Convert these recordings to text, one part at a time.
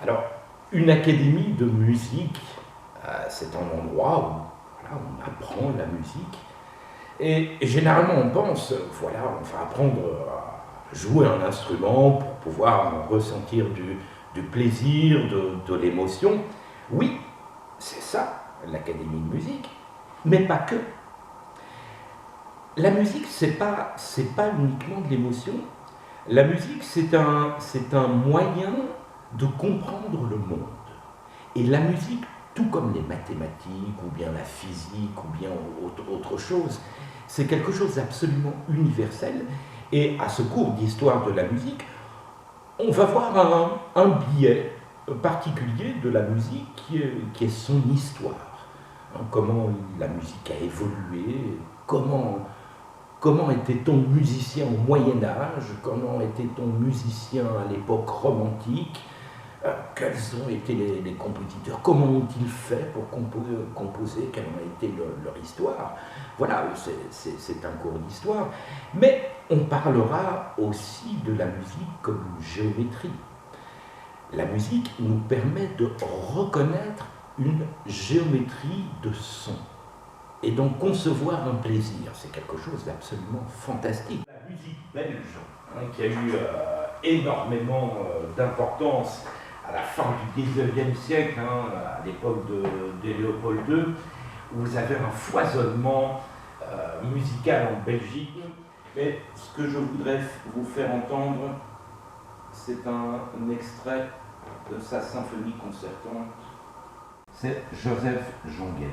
Alors, une académie de musique, c'est un endroit où voilà, on apprend la musique. Et généralement, on pense, voilà, on va apprendre à jouer un instrument pour pouvoir ressentir du plaisir, de l'émotion. Oui, c'est ça, l'académie de musique, mais pas que. La musique, c'est pas uniquement de l'émotion. La musique, c'est un moyen de comprendre le monde. Et la musique, tout comme les mathématiques, ou bien la physique, ou bien autre chose, c'est quelque chose d'absolument universel. Et à ce cours d'histoire de la musique, on va voir un biais particulier de la musique qui est son histoire. Comment la musique a évolué, comment était-on musicien au Moyen-Âge, comment était-on musicien à l'époque romantique, quels ont été les compositeurs, comment ont-ils fait pour composer, quelle a été leur histoire. Voilà, c'est un cours d'histoire. Mais on parlera aussi de la musique comme une géométrie. La musique nous permet de reconnaître une géométrie de son et donc concevoir un plaisir. C'est quelque chose d'absolument fantastique. La musique belge, qui a eu énormément d'importance à la fin du XIXe siècle, à l'époque de Léopold II, où vous avez un foisonnement musical en Belgique. Mais ce que je voudrais vous faire entendre, c'est un extrait de sa symphonie concertante. C'est Joseph Jongen.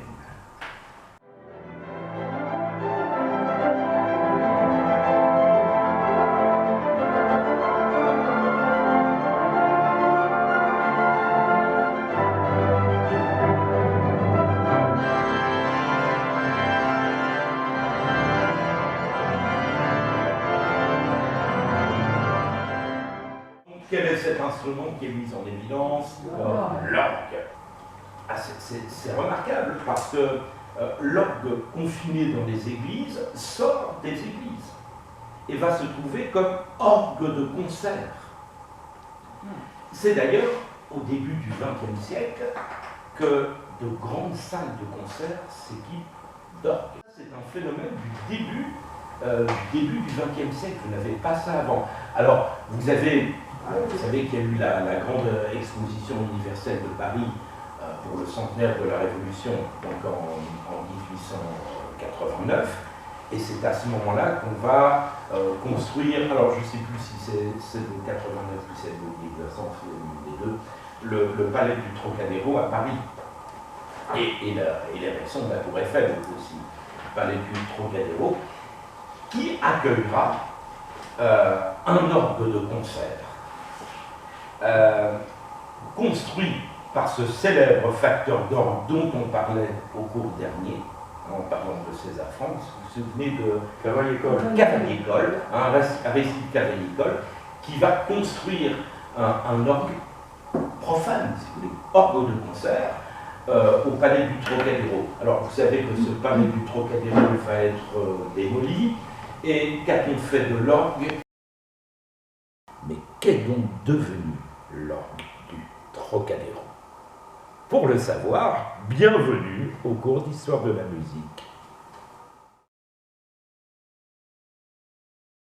Quel est cet instrument qui est mis en évidence? L'orgue. C'est remarquable parce que l'orgue confiné dans les églises sort des églises et va se trouver comme orgue de concert. C'est d'ailleurs au début du XXe siècle que de grandes salles de concert s'équipent d'orgues. C'est un phénomène du début du XXe siècle. Vous n'avez pas ça avant. Alors, vous savez qu'il y a eu la grande exposition universelle de Paris pour le centenaire de la Révolution, donc en 1889, et c'est à ce moment-là qu'on va construire, alors je ne sais plus si c'est de 89 ou c'est de 1900, les deux, le palais du Trocadéro à Paris, et l'érection de la Tour Eiffel aussi, le palais du Trocadéro, qui accueillera un orgue de concert construit par ce célèbre facteur d'orgue dont on parlait au cours dernier, en parlant de César Franck. Vous vous souvenez de Cavaillé-Coll, un récit de Cavaillé-Coll, qui va construire un orgue profane, si vous voulez, orgue de concert, au palais du Trocadéro. Alors vous savez que ce palais du Trocadéro va être démoli, et qu'a-t-on fait de l'orgue? Mais qu'est donc devenu l'orgue du Trocadéro? Pour le savoir, bienvenue au cours d'histoire de la musique.